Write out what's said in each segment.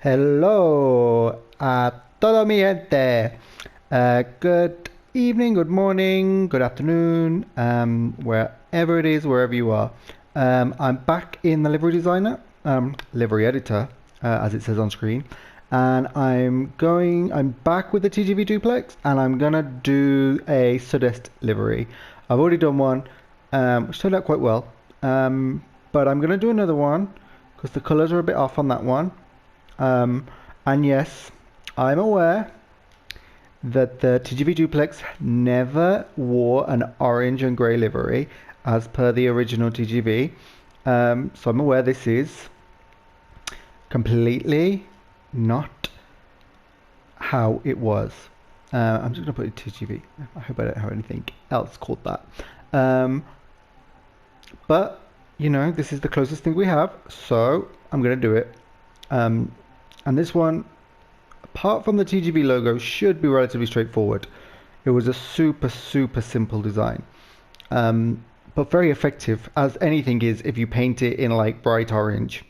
Hello a todo mi gente. Good evening, good morning, good afternoon, wherever it is, wherever you are. I'm back in the livery designer, livery editor, as it says on screen, and I'm back with the TGV Duplex, and I'm gonna do a Sud-Est livery. I've already done one, which turned out quite well, but I'm gonna do another one because the colours are a bit off on that one. Um, and yes, I'm aware that the TGV Duplex never wore an orange and grey livery as per the original TGV. So I'm aware this is completely not how it was. I'm just going to put it TGV. I hope I don't have anything else called that. Um, but, this is the closest thing we have, so I'm going to do it. And this one, apart from the TGV logo, should be relatively straightforward. It was a super, super simple design, but very effective, as anything is if you paint it in like bright orange.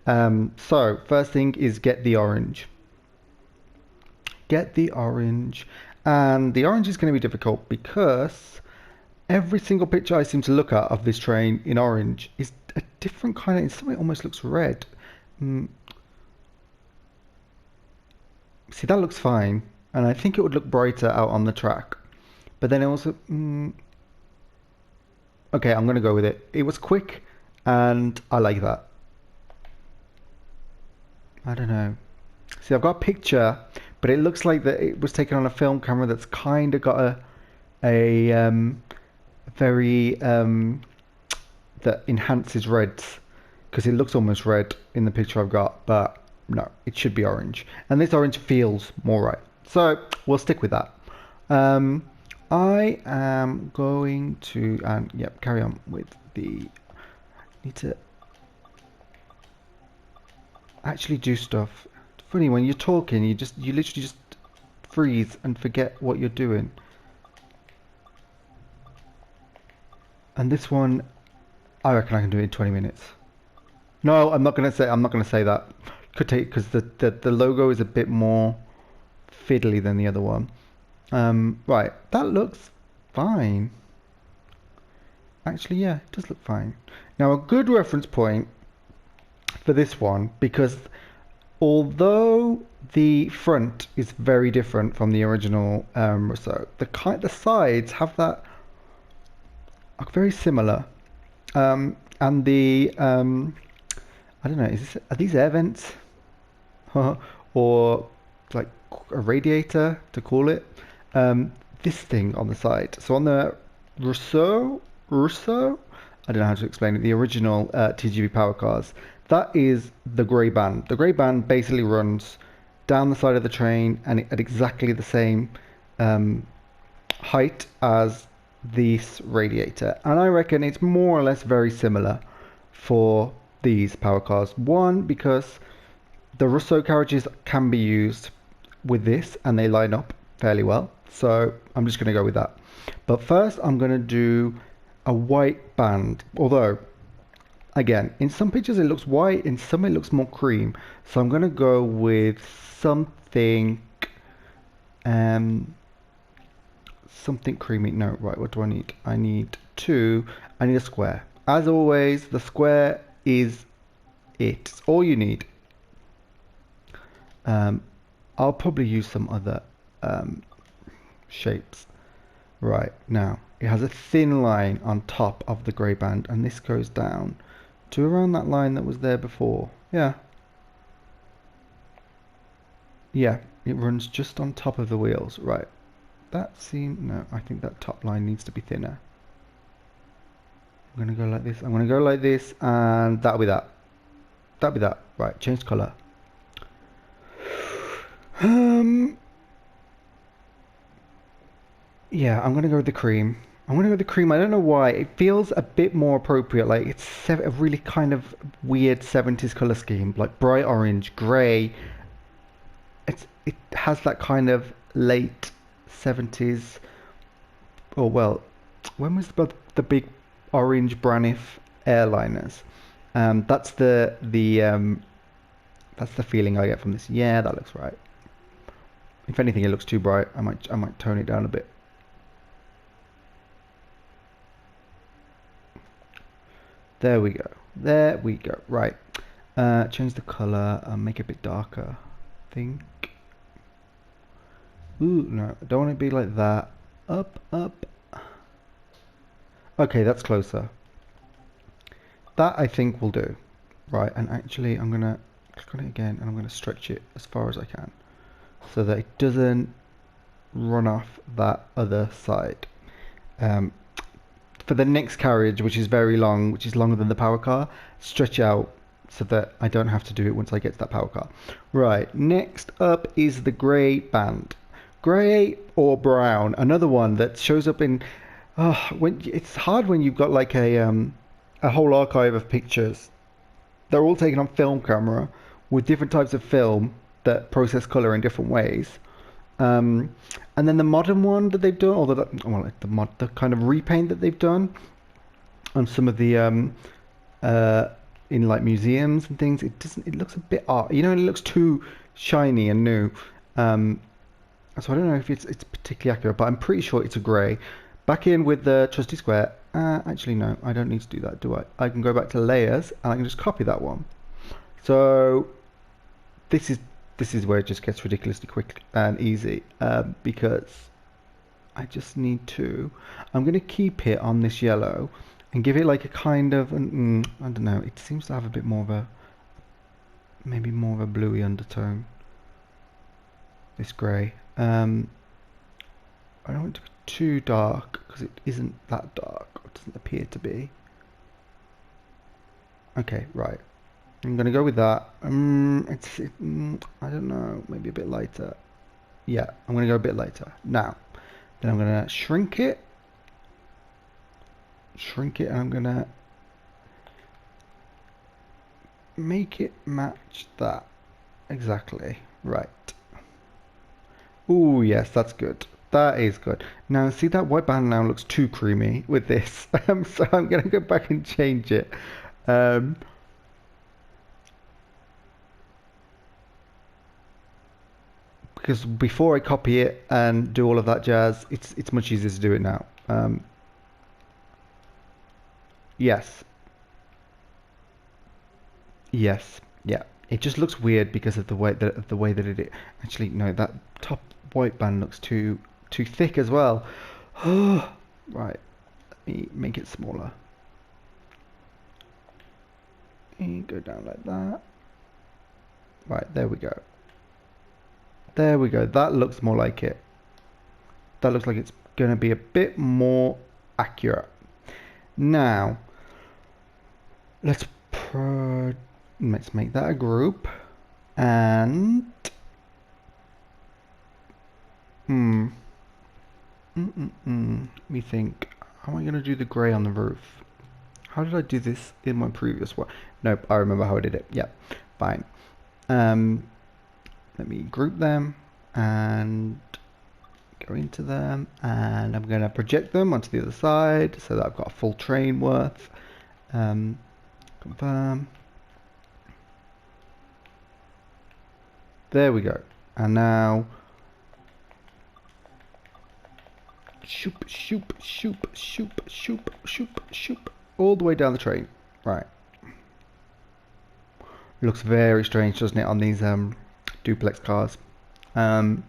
So first thing is get the orange. Get the orange. And the orange is going to be difficult because every single picture I seem to look at of this train in orange is a different kind of, in some way it almost looks red. See, that looks fine, and I think it would look brighter out on the track. But then it also, okay, I'm gonna go with it. It was quick, and I like that. I don't know. See, I've got a picture, but it looks like that it was taken on a film camera that's kind of got a very that enhances reds because it looks almost red in the picture I've got, but no, it should be orange. And this orange feels more right. So we'll stick with that. I am going to, and yep, carry on with the, need to actually do stuff. It's funny, when you're talking, you literally just freeze and forget what you're doing. And this one, I reckon I can do it in 20 minutes. No, I'm not gonna say that. Could take, because the logo is a bit more fiddly than the other one. Right, that looks fine. Actually, yeah, it does look fine. Now, a good reference point for this one, because although the front is very different from the original Rousseau, the sides have that, are very similar. And the I don't know, are these air vents? Or like a radiator to call it? This thing on the side. So on the Rousseau, I don't know how to explain it, the original TGV power cars, that is the grey band. The grey band basically runs down the side of the train and at exactly the same height as this radiator. And I reckon it's more or less very similar for these power cars. One, because the Rousseau carriages can be used with this and they line up fairly well. So I'm just going to go with that. But first I'm going to do a white band. Although, again, in some pictures it looks white, in some it looks more cream. So I'm going to go with something, something creamy. No, right, what do I need? I need a square. As always, the square is it. It's all you need. I'll probably use some other shapes. Right, now, it has a thin line on top of the grey band, and this goes down to around that line that was there before. Yeah. Yeah, it runs just on top of the wheels. Right. No, I think that top line needs to be thinner. I'm going to go like this. I'm going to go like this, and that'll be that. That'll be that. Right, change colour. Yeah, I'm gonna go with the cream. I'm gonna go with the cream. I don't know why. It feels a bit more appropriate. Like it's a really kind of weird 70s color scheme, like bright orange, grey. It has that kind of late 70s. Oh well, when was the big orange Braniff airliners? That's the That's the feeling I get from this. Yeah, that looks right. If anything, it looks too bright. I might tone it down a bit. There we go. There we go. Right. Change the color and make it a bit darker. I think. Ooh, no, I don't want it to be like that. Up, up. Okay, that's closer. That I think will do. Right, and actually I'm gonna click on it again and I'm gonna stretch it as far as I can so that it doesn't run off that other side. For the next carriage, which is very long, which is longer than the power car, stretch out so that I don't have to do it once I get to that power car. Right, next up is the grey band. Grey or brown, another one that shows up in when it's hard when you've got like a whole archive of pictures. They're all taken on film camera with different types of film that process color in different ways. And then the modern one that they've done, or the kind of repaint that they've done on some of the in like museums and things, it looks a bit art, you know, it looks too shiny and new. So I don't know if it's particularly accurate, but I'm pretty sure it's a grey. Back in with the trusty square. Actually, no, I don't need to do that, do I? I can go back to layers and I can just copy that one. So this is where it just gets ridiculously quick and easy, because I just need to. I'm going to keep it on this yellow and give it like a kind of, I don't know. It seems to have a bit more of a, maybe more of a bluey undertone. This grey. I don't want it to be too dark because it isn't that dark. It doesn't appear to be. Okay, right. I'm gonna go with that. I don't know. Maybe a bit lighter. Yeah, I'm gonna go a bit lighter. Now, then I'm gonna shrink it. And I'm gonna make it match that exactly. Right. Ooh, yes, that's good. That is good. Now, see that white band now looks too creamy with this. So I'm going to go back and change it. Because before I copy it and do all of that jazz, it's much easier to do it now. Yes. Yes. Yeah. It just looks weird because of the way that it actually no, that top white band looks too thick as well. Right, let me make it smaller. And go down like that. Right, there we go. There we go. That looks more like it. That looks like it's going to be a bit more accurate. Now, let's make that a group, and let me think. How am I going to do the grey on the roof? How did I do this in my previous one? Nope, I remember how I did it. Yeah, fine. Let me group them and go into them, and I'm going to project them onto the other side so that I've got a full train worth. Confirm. There we go. And now shoop, shoop, shoop, shoop, shoop, shoop, shoop, all the way down the train. Right. Looks very strange, doesn't it, on these duplex cars? Well,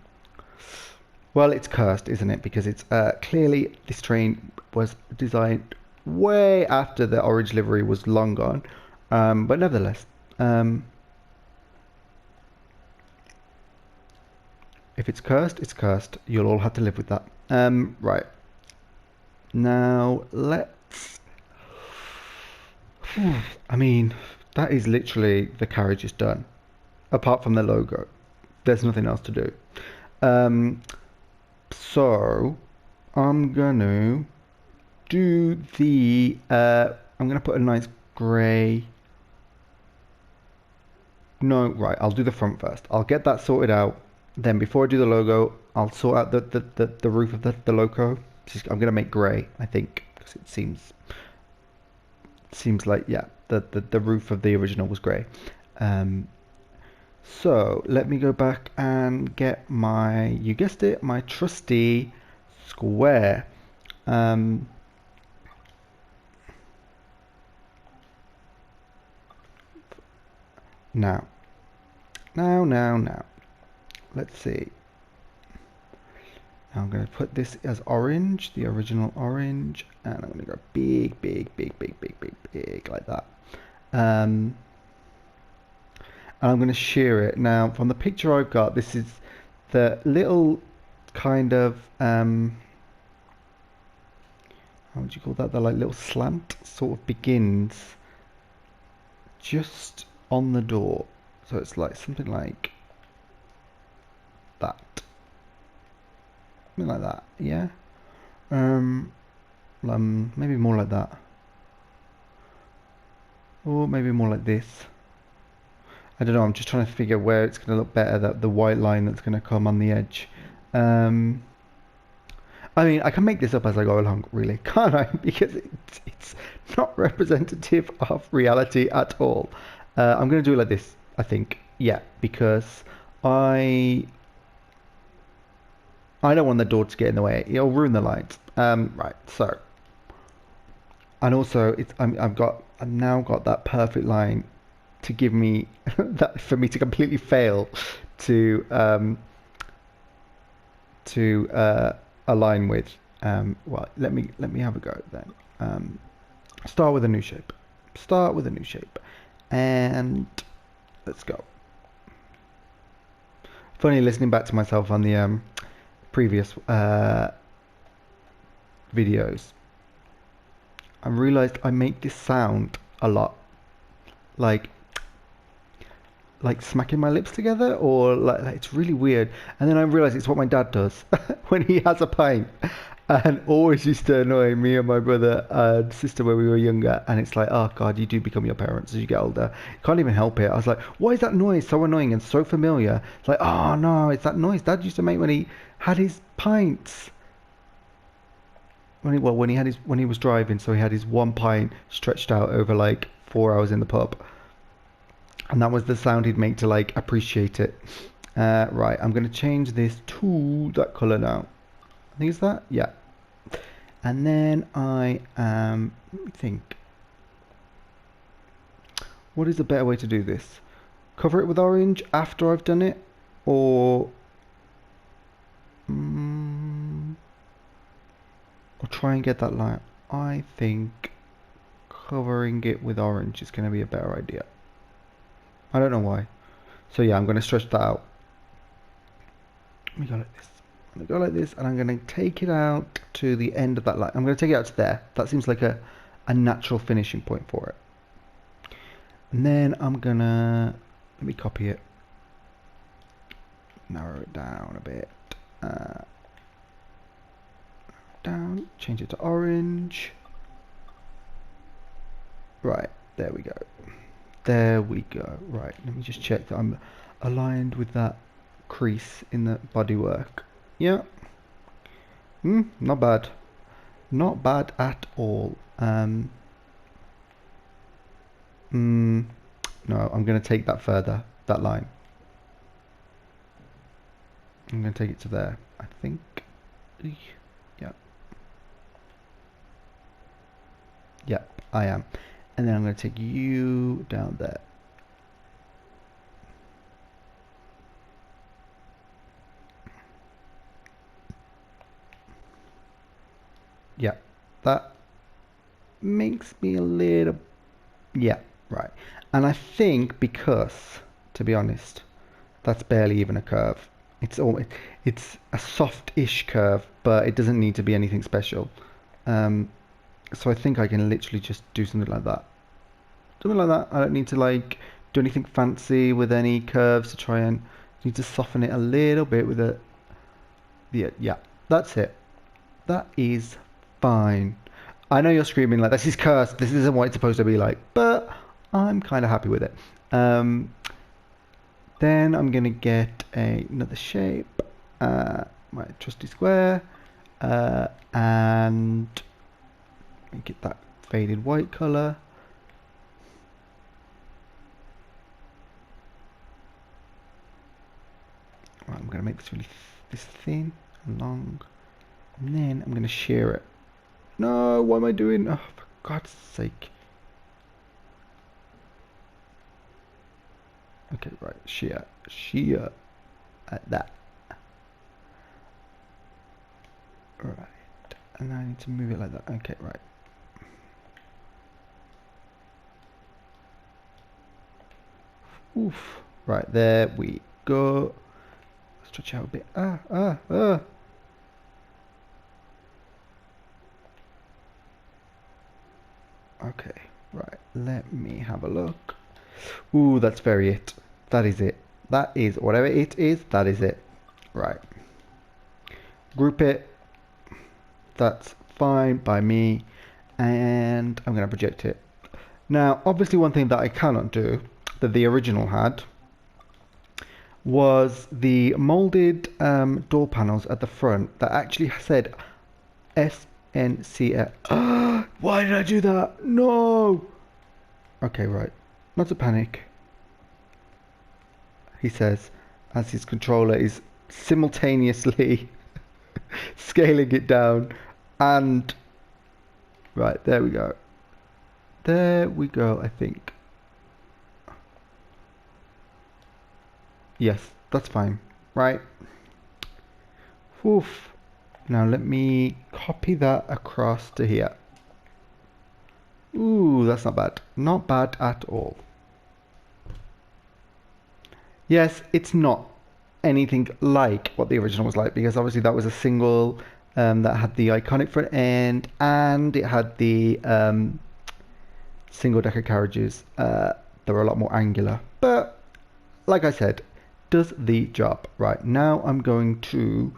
it's cursed, isn't it? Because it's clearly this train was designed way after the orange livery was long gone. But nevertheless, if it's cursed, it's cursed. You'll all have to live with that. Right. Now, let's... I mean, that is literally the carriage is done. Apart from the logo. There's nothing else to do. So, I'm going to do the... I'm going to put a nice grey... No, right, I'll do the front first. I'll get that sorted out. Then before I do the logo, I'll sort out the roof of the logo. I'm going to make grey, I think, because it seems like, yeah, the roof of the original was grey. So let me go back and get my, you guessed it, my trusty square. Um, now, now. Let's see. Now I'm going to put this as orange, the original orange, and I'm going to go big, like that. And I'm going to shear it. Now, from the picture I've got, this is the little kind of, how would you call that? The like little slant sort of begins just on the door. So it's like something like that. Something like that, yeah? Maybe more like that. Or maybe more like this. I don't know, I'm just trying to figure where it's going to look better, that the white line that's going to come on the edge. I mean, I can make this up as I go along, really, can't I? Because it's not representative of reality at all. I'm going to do it like this, I think. Yeah, because I don't want the door to get in the way. It'll ruin the lights. Right, so. And also, I've now got that perfect line to give me that for me to completely fail to align with. Well, let me have a go then. Start with a new shape. Start with a new shape, and let's go. Funny listening back to myself on the previous videos. I realized I make this sound a lot, like smacking my lips together, or like it's really weird. And then I realized it's what my dad does when he has a pint, and always used to annoy me and my brother and sister when we were younger. And it's like, oh God, you do become your parents as you get older. You can't even help it. I was like, why is that noise so annoying and so familiar? It's like, oh no, it's that noise Dad used to make when he had his pints. When he was driving, so he had his one pint stretched out over like 4 hours in the pub. And that was the sound he'd make to like appreciate it. Right, I'm going to change this to that colour now. I think it's that? Yeah. And then let me think. What is a better way to do this? Cover it with orange after I've done it? Or try and get that line. I think covering it with orange is going to be a better idea. I don't know why. So yeah, I'm going to stretch that out. Let me go like this. I'm going to go like this, and I'm going to take it out to the end of that line. I'm going to take it out to there. That seems like a natural finishing point for it. And then I'm going to, let me copy it. Narrow it down a bit. Down, change it to orange. Right, there we go. There we go. Right, let me just check that I'm aligned with that crease in the bodywork. Yeah. Not bad. Not bad at all. No, I'm going to take that further, that line. I'm going to take it to there, I think. Yeah. Yeah, I am. And then I'm going to take you down there. Yeah, that makes me a little... Yeah, right. And I think because, to be honest, that's barely even a curve. It's a soft-ish curve, but it doesn't need to be anything special. So I think I can literally just do something like that. Something like that. I don't need to like do anything fancy with any curves to try and need to soften it a little bit with a... Yeah, that's it. That is fine. I know you're screaming like, this is cursed, this isn't what it's supposed to be like, but I'm kind of happy with it. Then I'm going to get another shape, my trusty square, and get that faded white colour. make this really this thin and long, and then I'm gonna shear it. No, what am I doing? Oh, for God's sake. Okay, right, shear at that. Right, and then I need to move it like that. Okay, right. Oof. Right, there we go. Stretch out a bit. Okay, right, let me have a look. Ooh, that's very it. That is it. That is, whatever it is, that is it. Right. Group it. That's fine by me. And I'm going to project it. Now, obviously one thing that I cannot do, that the original had, was the molded door panels at the front that actually said SNCF. Why did I do that? No! Okay, right. Not to panic, he says, as his controller is simultaneously scaling it down. And right, there we go. There we go, I think. Yes, that's fine. Right. Oof. Now let me copy that across to here. Ooh, that's not bad. Not bad at all. Yes, it's not anything like what the original was like, because obviously that was a single that had the iconic front end, and it had the single decker carriages. They were a lot more angular, but like I said, does the job. Right, now I'm going to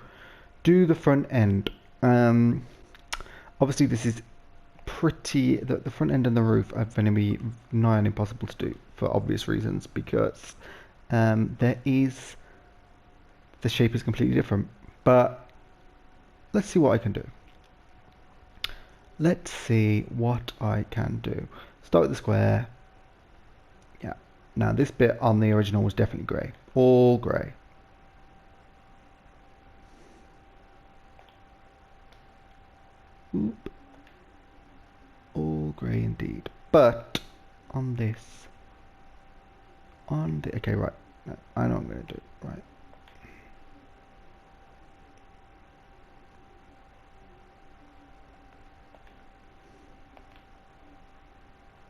do the front end. Obviously this is pretty, the front end and the roof are going to be nigh on impossible to do for obvious reasons, because the shape is completely different. But let's see what I can do. Let's see what I can do. Start with the square. Yeah. Now this bit on the original was definitely grey. All grey. Oop. All grey indeed. But on this. Okay, right. No, I know what I'm going to do. Right.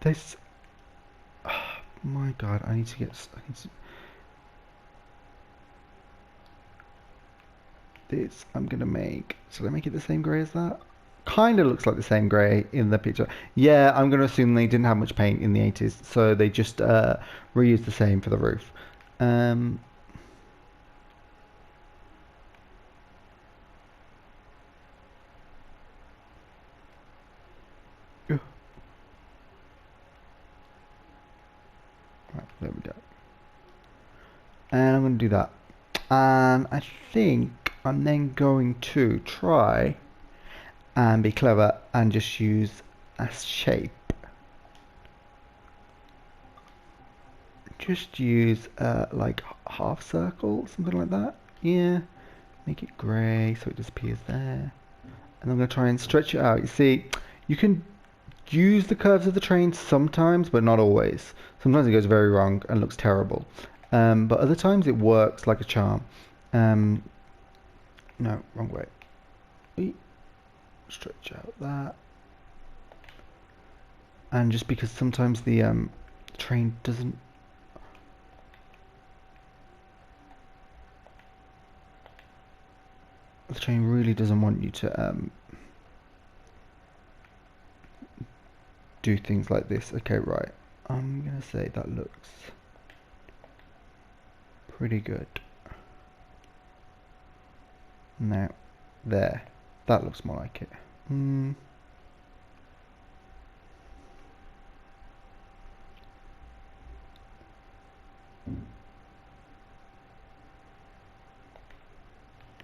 This. Oh, my God, I need to get. This I'm gonna make. Should I make it the same grey as that? Kind of looks like the same grey in the picture. Yeah, I'm gonna assume they didn't have much paint in the 80s, so they just reused the same for the roof. Right, there we go. And I'm going to do that. And I think I'm then going to try and be clever and just use a shape. Just use like half circle, something like that. Yeah. Make it grey so it disappears there. And I'm going to try and stretch it out. You see, you can use the curves of the train sometimes, but not always. Sometimes it goes very wrong and looks terrible. But other times it works like a charm. No, wrong way. Stretch out that. And just because sometimes the train doesn't... The train really doesn't want you to do things like this. Okay, right. I'm going to say that looks pretty good. Now, there. That looks more like it.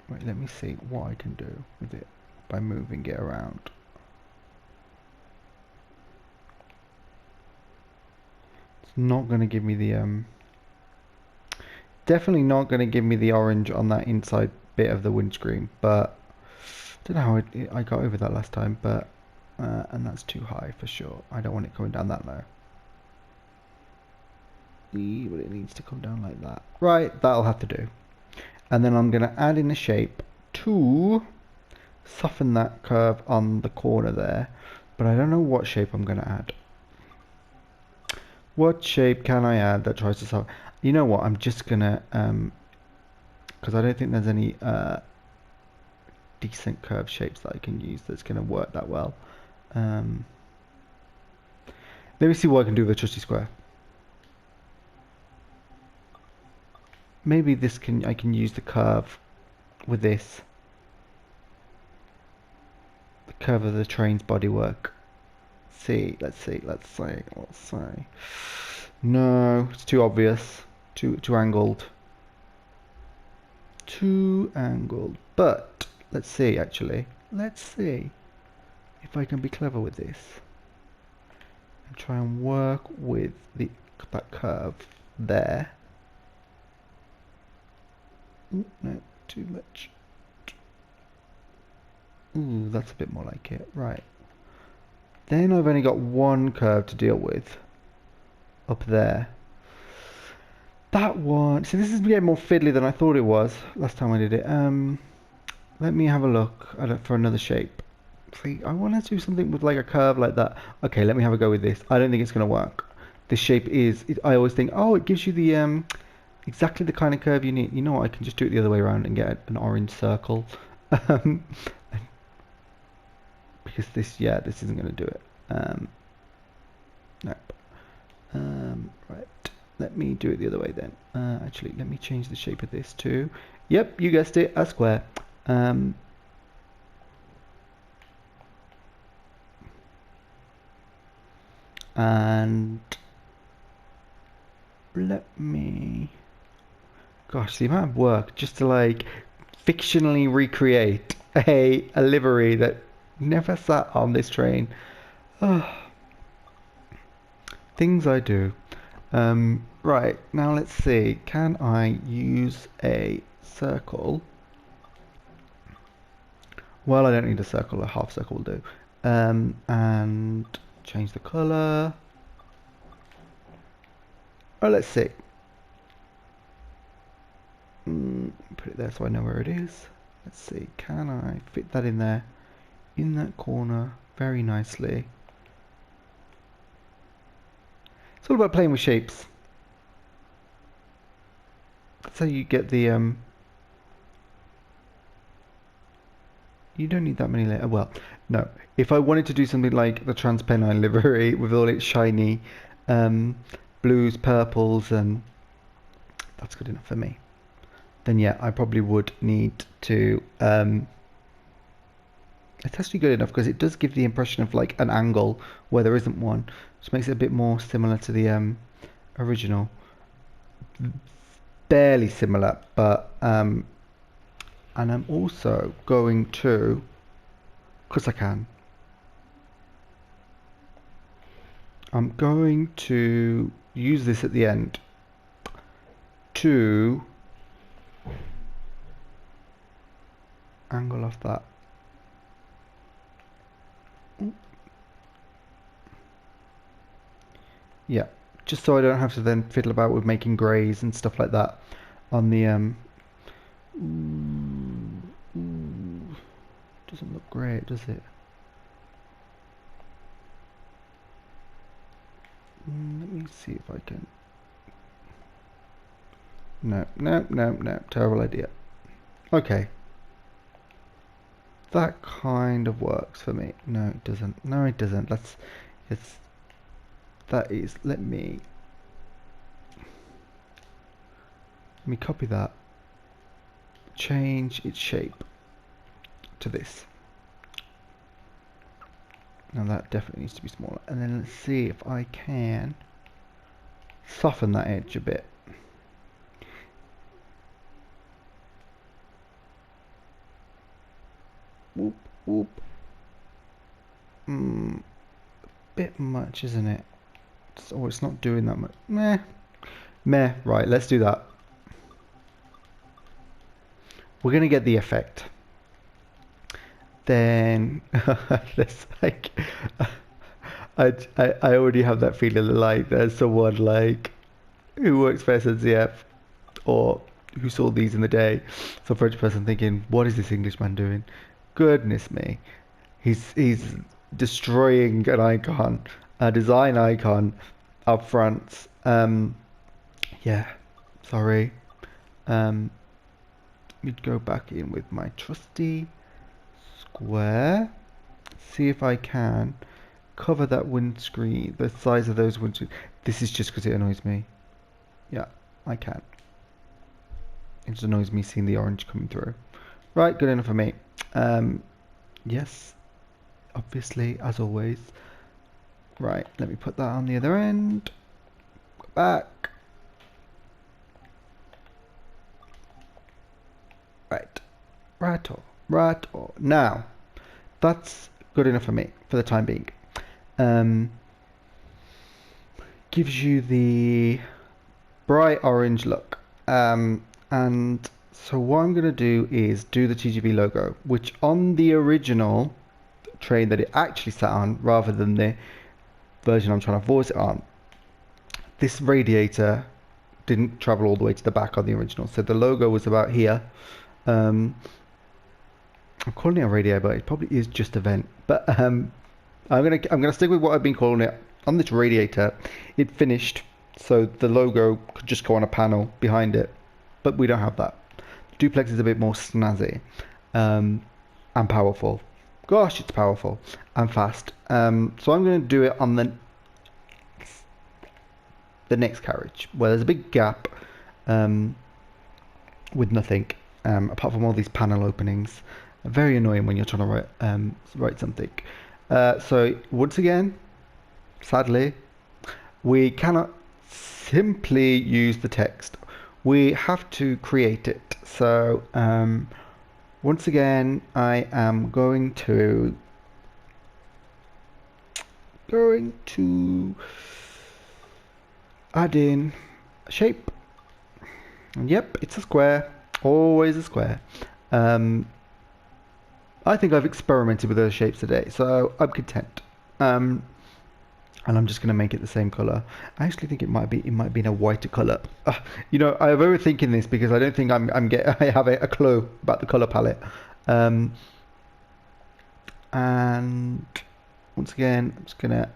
Wait, let me see what I can do with it by moving it around. It's not going to give me the definitely not going to give me the orange on that inside bit of the windscreen, but don't know how I got over that last time, but and that's too high for sure. I don't want it coming down that low. But it needs to come down like that. Right, that'll have to do. And then I'm going to add in a shape to soften that curve on the corner there, but I don't know what shape I'm going to add. What shape can I add that tries to soften? You know what, I'm just going to, because I don't think there's any decent curve shapes that I can use that's going to work that well. Let me see what I can do with a trusty square. Maybe this I can use the curve with this. The curve of the train's bodywork. Let's see. No, it's too obvious. Too angled. Too angled. But let's see actually. Let's see if I can be clever with this. And try and work with that curve there. Ooh, no, too much. Ooh, that's a bit more like it. Right. Then I've only got one curve to deal with. Up there. That one. See, this is getting more fiddly than I thought it was last time I did it. Let me have a look for another shape. See, I want to do something with like a curve like that. Okay, let me have a go with this. I don't think it's going to work. This shape is... I always think, oh, it gives you the... exactly the kind of curve you need. You know what, I can just do it the other way around and get an orange circle. Because this isn't going to do it. Nope. Right, let me do it the other way then. Actually, let me change the shape of this too. Yep, you guessed it, a square. And let me... Gosh, the amount of work just to like fictionally recreate a livery that never sat on this train. Things I do. Right, now let's see. Can I use a circle? Well, I don't need a circle. A half circle will do. And change the colour. Oh, let's see. Put it there so I know where it is. Let's see. Can I fit that in there? In that corner very nicely. It's all about playing with shapes. That's how you get the you don't need that many layers. Well, no. If I wanted to do something like the TransPennine livery with all its shiny blues, purples, and that's good enough for me. Then yeah, I probably would need to. It's actually good enough because it does give the impression of like an angle where there isn't one, which makes it a bit more similar to the original. Barely similar, but and I'm also going to, because I can, I'm going to use this at the end to angle off that. Yeah, just so I don't have to then fiddle about with making greys and stuff like that on the doesn't look great, does it? Let me see if I can. No, terrible idea. Okay, that kind of works for me. No, it doesn't. No, it doesn't. Let me copy that, change its shape to this. Now that definitely needs to be smaller, and then let's see if I can soften that edge a bit. Whoop, whoop. Bit much, isn't it? Oh, it's not doing that much. Meh. Right, let's do that. we're going to get the effect. Then there's like I already have that feeling like there's someone like who works for SNCF or who saw these in the day, some French person thinking, what is this Englishman doing? Goodness me, he's destroying an icon, a design icon up front. Yeah, sorry. We'd go back in with my trusty square. See if I can cover that windscreen, the size of those windscreen. This is just because it annoys me. Yeah, I can. It just annoys me seeing the orange coming through. Right, good enough for me. Yes, obviously, as always. Right, let me put that on the other end. Go back. Right. Now, that's good enough for me for the time being. Gives you the bright orange look. And so what I'm going to do is do the TGV logo, which on the original train that it actually sat on, rather than the version I'm trying to voice it on, this radiator didn't travel all the way to the back on the original. So the logo was about here. I'm calling it a radiator, but it probably is just a vent. But I'm gonna stick with what I've been calling it. On this radiator, it finished, so the logo could just go on a panel behind it, but we don't have that. Duplex is a bit more snazzy and powerful. Gosh, it's powerful and fast. So I'm going to do it on the next carriage, where there's a big gap with nothing apart from all these panel openings. Very annoying when you're trying to write something. So once again, sadly, we cannot simply use the text. We have to create it. So once again, I am going to add in a shape. And yep, it's a square. Always a square. I think I've experimented with those shapes today, so I'm content. And I'm just going to make it the same color. I actually think it might be in a whiter color. You know, I'm overthinking this because I don't think I have a clue about the color palette. And once again, I'm just going to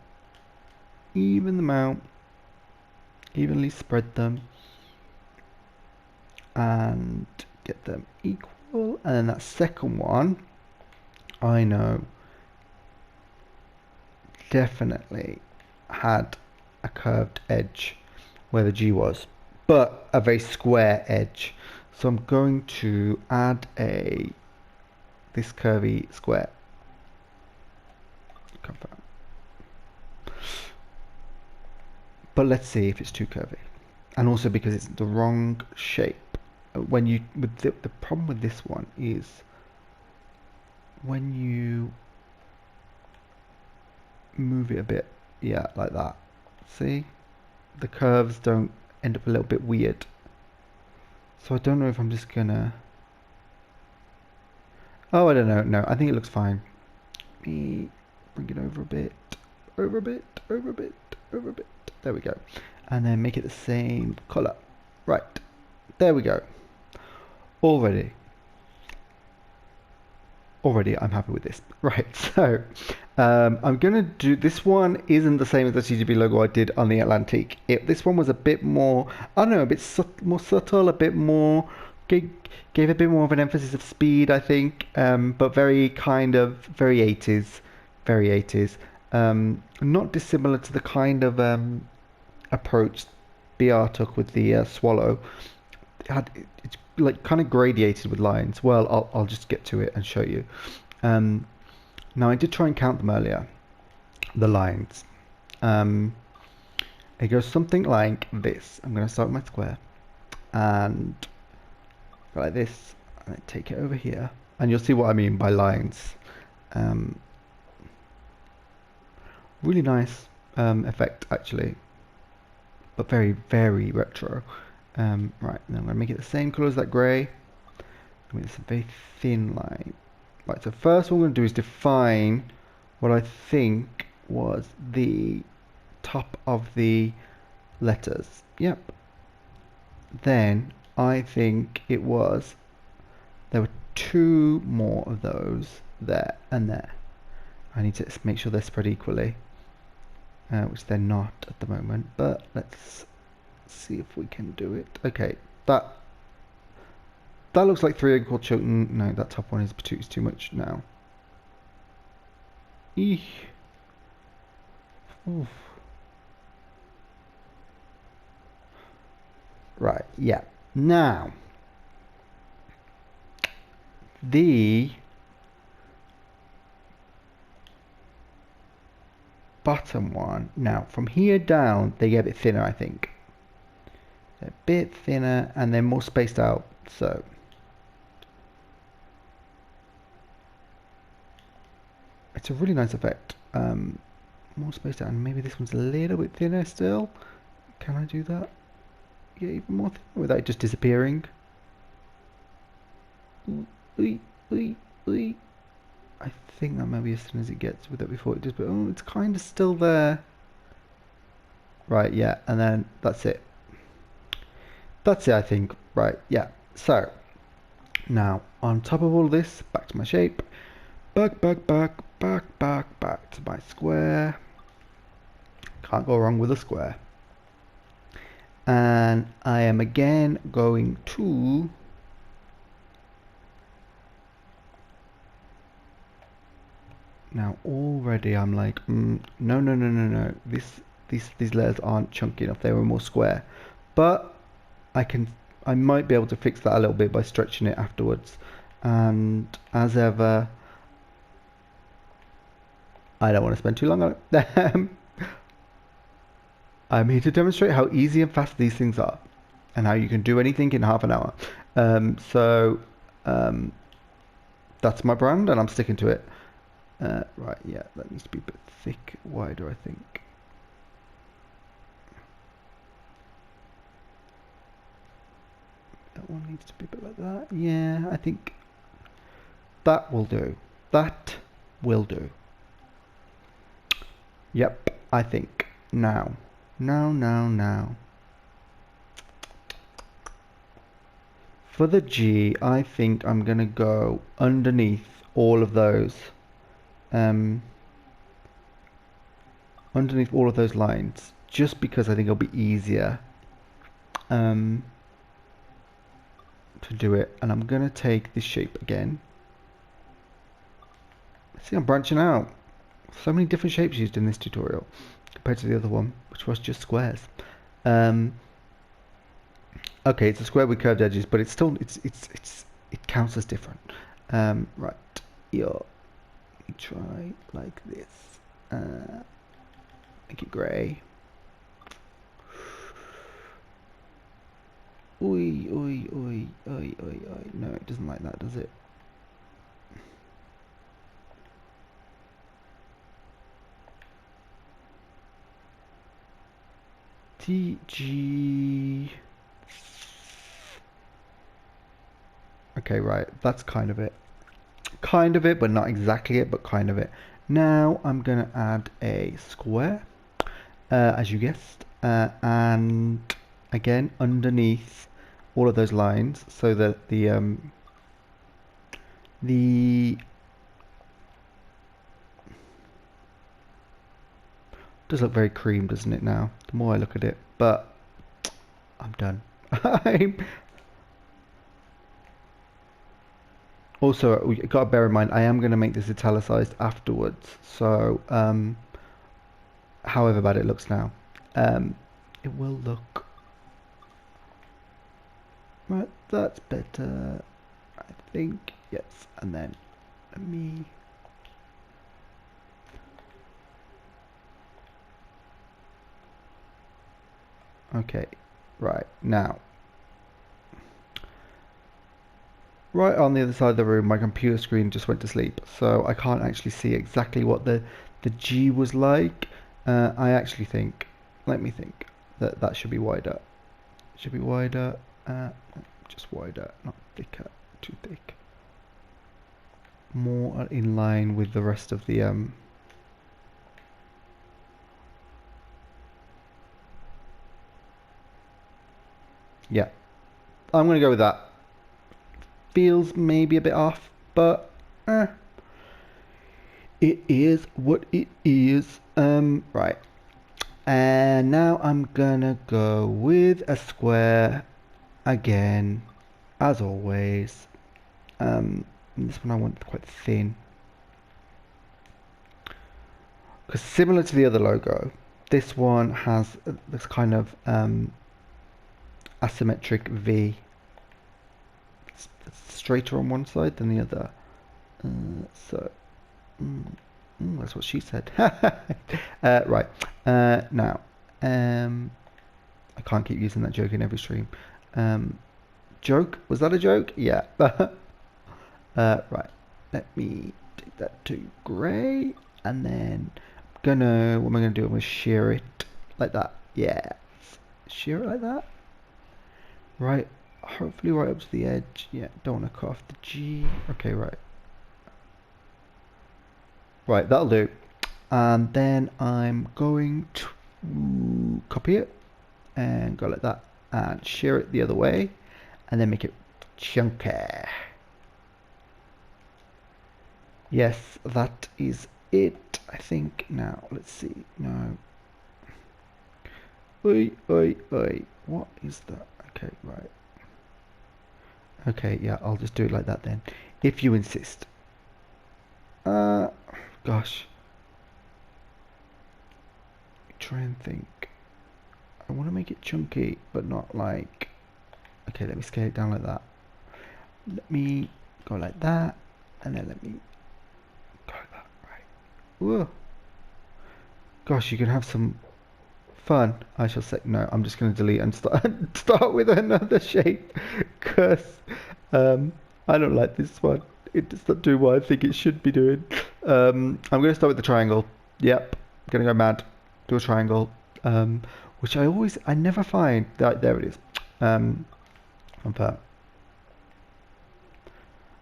even them out, evenly spread them, and get them equal. And then that second one, I know, definitely had a curved edge where the G was, but a very square edge. So I'm going to add this curvy square. Confirm. But let's see if it's too curvy, and also because it's the wrong shape. When you the problem with this one is when you move it a bit, yeah, like that. See, the curves don't end up a little bit weird. So I don't know if I'm just gonna. Oh, I don't know. No, I think it looks fine. Let me bring it over a bit, over a bit, over a bit, over a bit. There we go. And then make it the same color. Right. There we go. Already I'm happy with this. Right, so I'm gonna do this one. Isn't the same as the TGV logo I did on the Atlantique. This one was a bit more, I don't know, a bit more subtle, a bit more gave a bit more of an emphasis of speed, I think, but very kind of very 80s, not dissimilar to the kind of approach BR took with the Swallow. It's like kind of gradiated with lines. Well, I'll just get to it and show you. Now I did try and count them earlier, the lines. It goes something like this. I'm going to start with my square and go like this, and then take it over here, and you'll see what I mean by lines. Really nice effect actually, but very, very retro. Right, now I'm going to make it the same colour as that grey. I mean, it's a very thin line. Right, so first what I'm going to do is define what I think was the top of the letters. Yep. Then I think it was, there were two more of those there and there. I need to make sure they're spread equally, which they're not at the moment, but let's see if we can do it. Okay, that looks like 3 equal children. No, that top one is too much now. Eesh. Oof. Right, yeah. Now, the bottom one, now from here down, they get a bit thinner, I think. They're a bit thinner and they're more spaced out, so. It's a really nice effect. More spaced out, and maybe this one's a little bit thinner still. Can I do that? Yeah, even more thinner without it just disappearing. I think that might be as thin as it gets with it before it does, but oh, it's kind of still there. Right, yeah, and then that's it. That's it, I think. Right, yeah. So, now, on top of all this, back to my shape. Back to my square. Can't go wrong with a square. And I am again going to now already I'm like no. These letters aren't chunky enough. They were more square. But I might be able to fix that a little bit by stretching it afterwards. And as ever, I don't want to spend too long on it. I'm here to demonstrate how easy and fast these things are and how you can do anything in half an hour. That's my brand and I'm sticking to it. Right, yeah, that needs to be a bit thick, wider, I think. That one needs to be a bit like that. Yeah, I think that will do. That will do. Yep, I think. Now. For the G, I think I'm going to go underneath all of those. Underneath all of those lines. Just because I think it'll be easier to do it. And I'm going to take this shape again. See, I'm branching out. So many different shapes used in this tutorial compared to the other one, which was just squares. Okay, it's a square with curved edges, but it's still it counts as different. Right, try like this. Make it grey. Oi. No, it doesn't like that, does it? TG. Okay, right, that's kind of it. Kind of it, but not exactly it, but kind of it. Now I'm going to add a square, as you guessed, and again underneath all of those lines, so that the does look very cream, doesn't it? Now, the more I look at it, but I'm done. Also, we got to bear in mind, I am going to make this italicized afterwards. So, however bad it looks now, it will look. Right, that's better, I think. Yes, and then let me. Okay, right now. Right on the other side of the room, my computer screen just went to sleep, so I can't actually see exactly what the G was like. I actually think, let me think, that should be wider. Should be wider, just wider, not thicker. too thick. More in line with the rest of the yeah, I'm gonna go with that. Feels maybe a bit off, but it is what it is. Right. And now I'm gonna go with a square again, as always. This one I want quite thin, because similar to the other logo, this one has this kind of asymmetric V. It's straighter on one side than the other. That's what she said. Right. Now, I can't keep using that joke in every stream. Joke? Was that a joke? Yeah. Right. Let me take that to grey, and then what am I gonna do? I'm gonna shear it like that. Yeah. Shear it like that. Right. Hopefully right up to the edge. Yeah. Don't want to cut off the G. Okay. Right. Right. That'll do. And then I'm going to copy it and go like that and shear it the other way, and then make it chunky. Yes, that is it, I think. Now, let's see. No. Oi, oi, oi. What is that? Okay, right. Okay, yeah, I'll just do it like that then, if you insist. Gosh. Try and think. I want to make it chunky, but not like... Okay, let me scale it down like that. Let me go like that, and then let me go like that, right. Whoa. Gosh, you can have some fun. I shall say, no, I'm just going to delete and start with another shape, because I don't like this one. It does not do what I think it should be doing. I'm going to start with the triangle. Yep, going to go mad. Do a triangle, which I never find. There it is.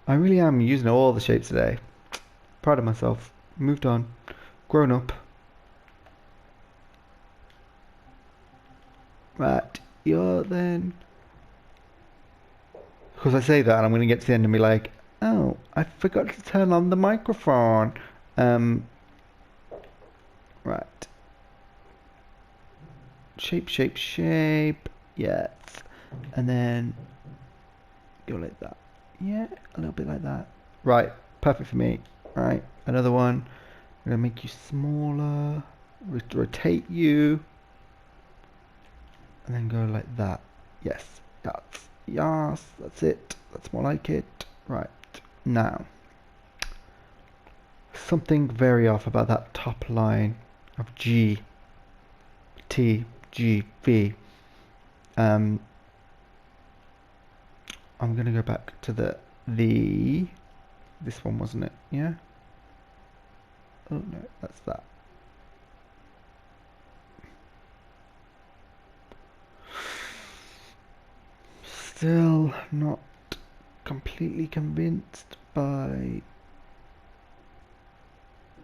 I really am using all the shapes today. Proud of myself. Moved on. Grown up. Right, you're then... Because I say that and I'm going to get to the end and be like, oh, I forgot to turn on the microphone. Right. Shape, shape, shape. Yes. And then go like that. Yeah, a little bit like that. Right, perfect for me. Right, another one. I'm going to make you smaller. Rotate you. And then go like that. Yes, that's it. That's more like it. Right, now. Something very off about that top line of G, T, G, V. I'm going to go back to this one, wasn't it? Yeah? Oh no, that's that. Still not completely convinced by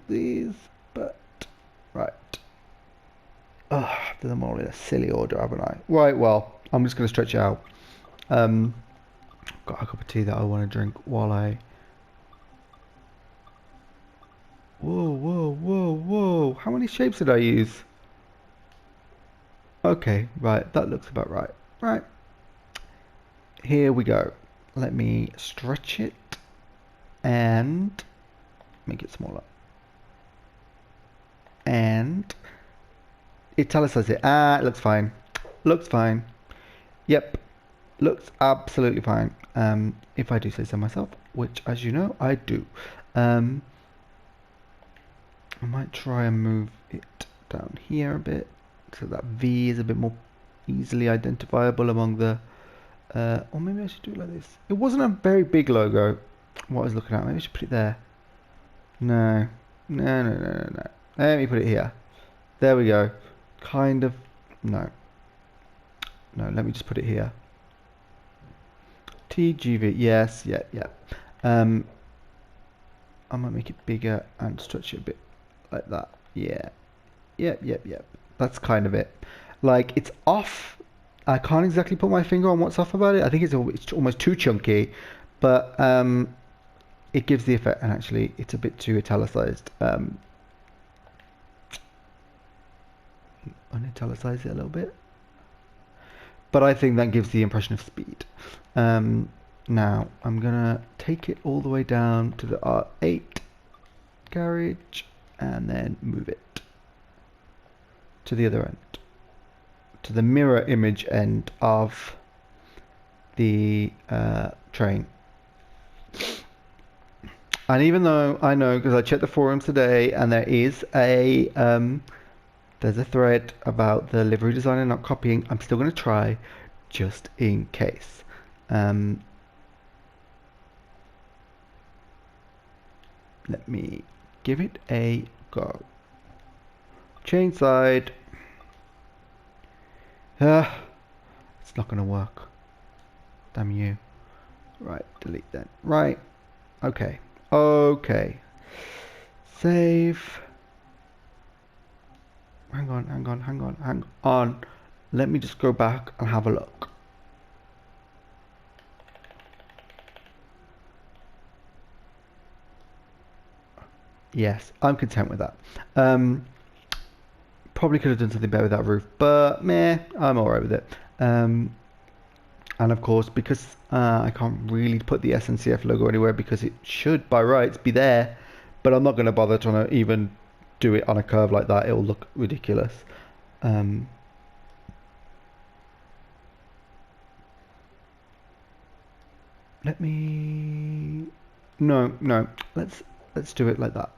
these, but right. I've done them all in a silly order, haven't I? Right, well, I'm just going to stretch it out. Got a cup of tea that I want to drink while I... Whoa, whoa, whoa, whoa. How many shapes did I use? Okay, right, that looks about right. Right. Here we go. Let me stretch it and make it smaller. And italicize it. It looks fine. Looks fine. Yep. Looks absolutely fine. If I do say so myself, which as you know, I do. I might try and move it down here a bit so that V is a bit more easily identifiable among the or maybe I should do it like this. It wasn't a very big logo what I was looking at. Maybe I should put it there. No. Let me put it here. There we go. Kind of. No, let me just put it here. TGV, yes, yeah, yeah. I might make it bigger and stretch it a bit like that. Yeah, yep, yep, yep. That's kind of it. Like, it's off. I can't exactly put my finger on what's off about it. I think it's almost too chunky, but it gives the effect, and actually, it's a bit too italicized. Unitalicize it a little bit. But I think that gives the impression of speed. Now, I'm gonna take it all the way down to the R8 carriage, and then move it to the other end, to the mirror image end of the train. And even though I know, because I checked the forums today, and there's a thread about the livery designer not copying, I'm still going to try, just in case. Let me give it a go. Change side. It's not going to work. Damn you. Right, delete that. Right. Okay. Okay. Save. Hang on. Let me just go back and have a look. Yes, I'm content with that. Probably could have done something better with that roof, but meh, I'm alright with it. And of course, because I can't really put the SNCF logo anywhere, because it should by rights be there, but I'm not going to bother trying to even do it on a curve like that. It'll look ridiculous. Let me... No. Let's do it like that.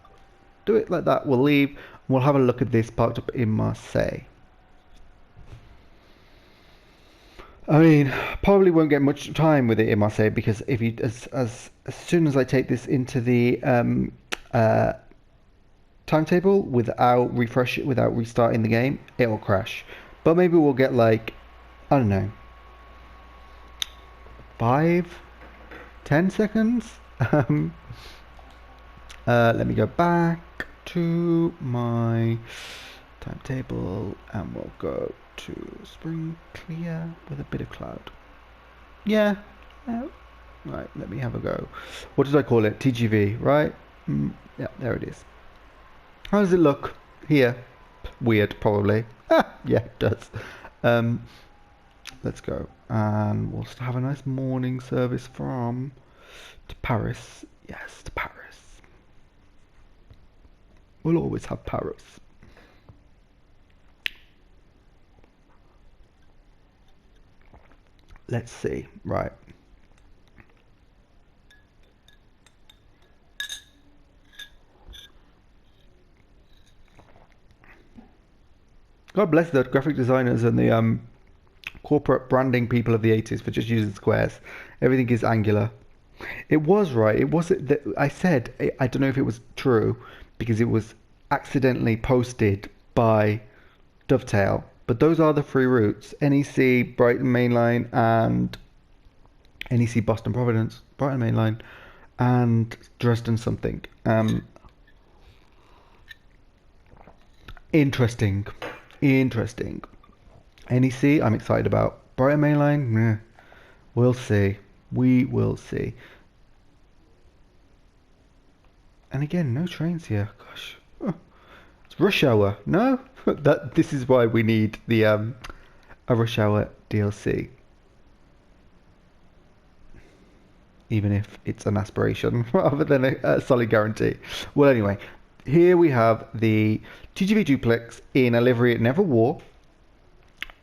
Do it like that. We'll leave. We'll have a look at this parked up in Marseille. I mean, probably won't get much time with it in Marseille, because if you as soon as I take this into the timetable without restarting the game, it will crash. But maybe we'll get, like, I don't know, 5-10 seconds. Let me go back to my timetable, and we'll go to spring clear with a bit of cloud. Yeah. Right, let me have a go. What did I call it? TGV, right? Yeah, there it is. How does it look here? Weird, probably. Yeah, it does. Let's go, and we'll have a nice morning service to Paris. Yes, to Paris. We'll always have Paris. Let's see. Right. God bless the graphic designers and the corporate branding people of the 80s for just using squares. Everything is angular. It was right. It wasn't that I said. I don't know if it was true, because it was accidentally posted by Dovetail. But those are the three routes: NEC, Brighton Main Line, and NEC Boston Providence, Brighton Main Line, and Dresden something. Interesting. NEC, I'm excited about. Brighton Main Line, meh. We'll see. We will see. And again, no trains here. Gosh, it's rush hour. No, this is why we need the a rush hour DLC. Even if it's an aspiration rather than a solid guarantee. Well, anyway, here we have the TGV Duplex in a livery it never wore.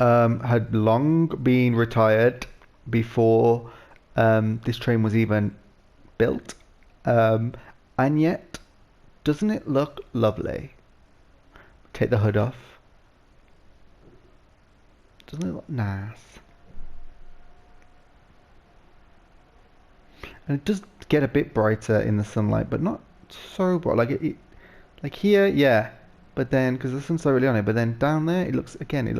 Had long been retired before this train was even built. And yet, doesn't it look lovely? Take the hood off. Doesn't it look nice? And it does get a bit brighter in the sunlight, but not so bright. Like here, yeah, but then because the sun's so early on it, but then down there it looks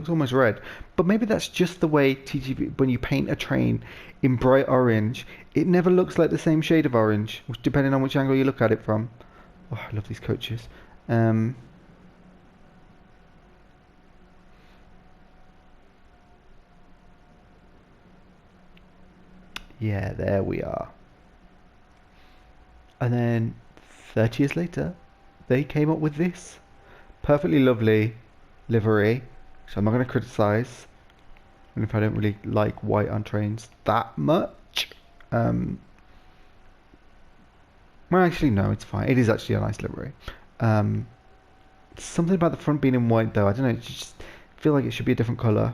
almost red. But maybe that's just the way TGV, when you paint a train in bright orange, it never looks like the same shade of orange, depending on which angle you look at it from. Oh, I love these coaches. Yeah, there we are. And then 30 years later, they came up with this perfectly lovely livery, so I'm not going to criticise. And if I don't really like white on trains that much, well, actually no, it's fine. It is actually a nice livery. Something about the front being in white though, I don't know. I just feel like it should be a different colour,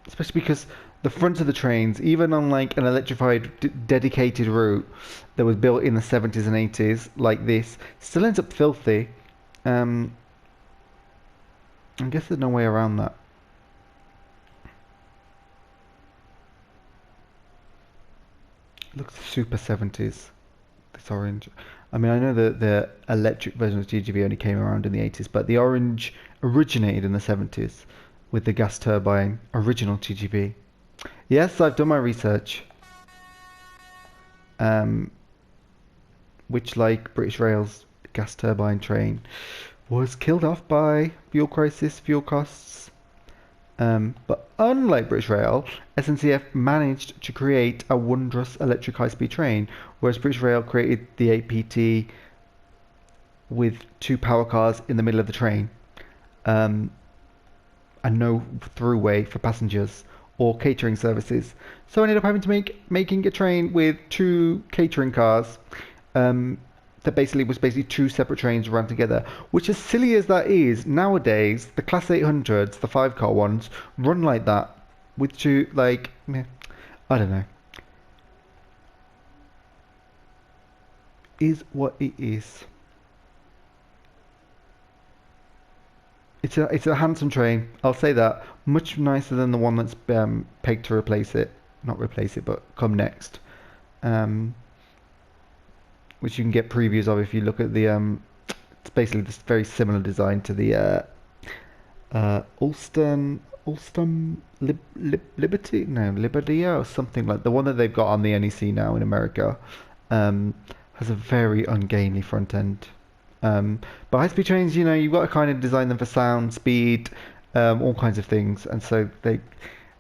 especially because the fronts of the trains, even on like an electrified dedicated route that was built in the 70s and 80s, like this, still ends up filthy. I guess there's no way around that. It looks super 70s, this orange. I mean, I know that the electric version of TGV only came around in the 80s, but the orange originated in the 70s with the gas turbine original TGV. Yes, I've done my research. Which, like British Rail's gas turbine train, was killed off by fuel crisis, fuel costs. But unlike British Rail, SNCF managed to create a wondrous electric high-speed train, whereas British Rail created the APT with two power cars in the middle of the train, and no throughway for passengers or catering services. So I ended up having to making a train with two catering cars. That was basically two separate trains run together. Which, as silly as that is, nowadays the Class 800s, the 5-car ones, run like that with two, like, I don't know. Is what it is. It's a handsome train, I'll say that. Much nicer than the one that's pegged to replace it. Not replace it, but come next. Which you can get previews of if you look at the it's basically this very similar design to the Liberty or something like the one that they've got on the NEC now in America. Has a very ungainly front end. But high-speed trains, you've got to kind of design them for sound, speed, all kinds of things, and so the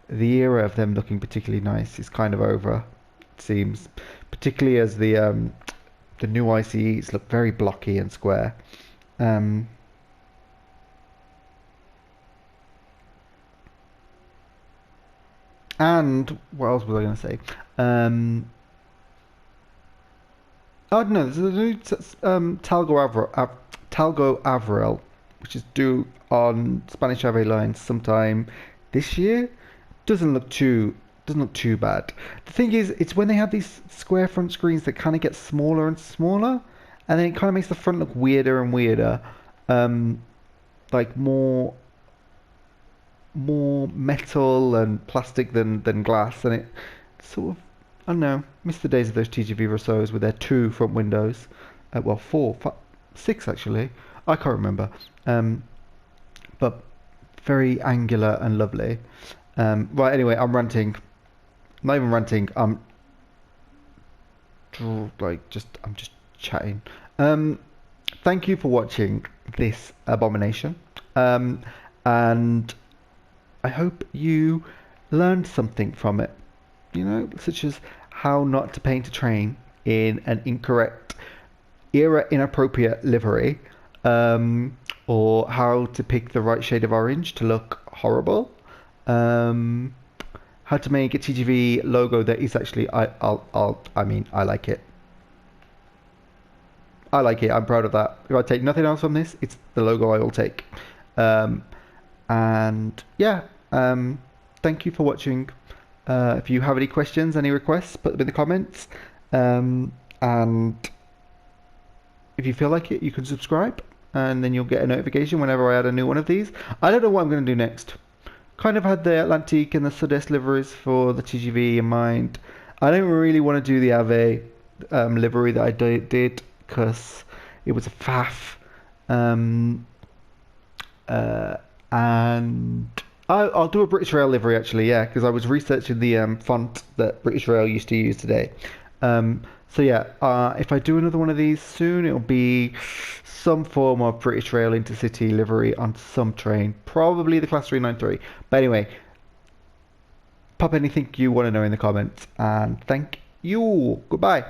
era of them looking particularly nice is kind of over, it seems. Particularly as the new ICEs look very blocky and square. And what else was I going to say? Oh no, there's a new Talgo Avril, which is due on Spanish Ave lines sometime this year. Doesn't look too bad. The thing is, it's when they have these square front screens that kind of get smaller and smaller, and then it kind of makes the front look weirder and weirder, like more metal and plastic than glass, and it sort of, I don't know, miss the days of those TGV Rousseaus with their two front windows. Well, four, five, six actually. I can't remember. But very angular and lovely. Right, anyway, I'm ranting. Not even ranting. I'm just chatting. Thank you for watching this abomination. And I hope you learned something from it. Such as how not to paint a train in an incorrect, era-inappropriate livery, or how to pick the right shade of orange to look horrible, how to make a TGV logo that is actually, I like it. I like it. I'm proud of that. If I take nothing else from this, it's the logo I will take. And yeah, thank you for watching. If you have any questions, any requests, put them in the comments. And if you feel like it, you can subscribe, and then you'll get a notification whenever I add a new one of these. I don't know what I'm going to do next. Kind of had the Atlantique and the Sud-Est liveries for the TGV in mind. I don't really want to do the Ave livery that I did because it was a faff. And I'll do a British Rail livery actually, yeah, because I was researching the font that British Rail used to use today. So yeah, if I do another one of these soon, it'll be some form of British Rail intercity livery on some train, probably the Class 393. But anyway, pop anything you want to know in the comments, and thank you. Goodbye.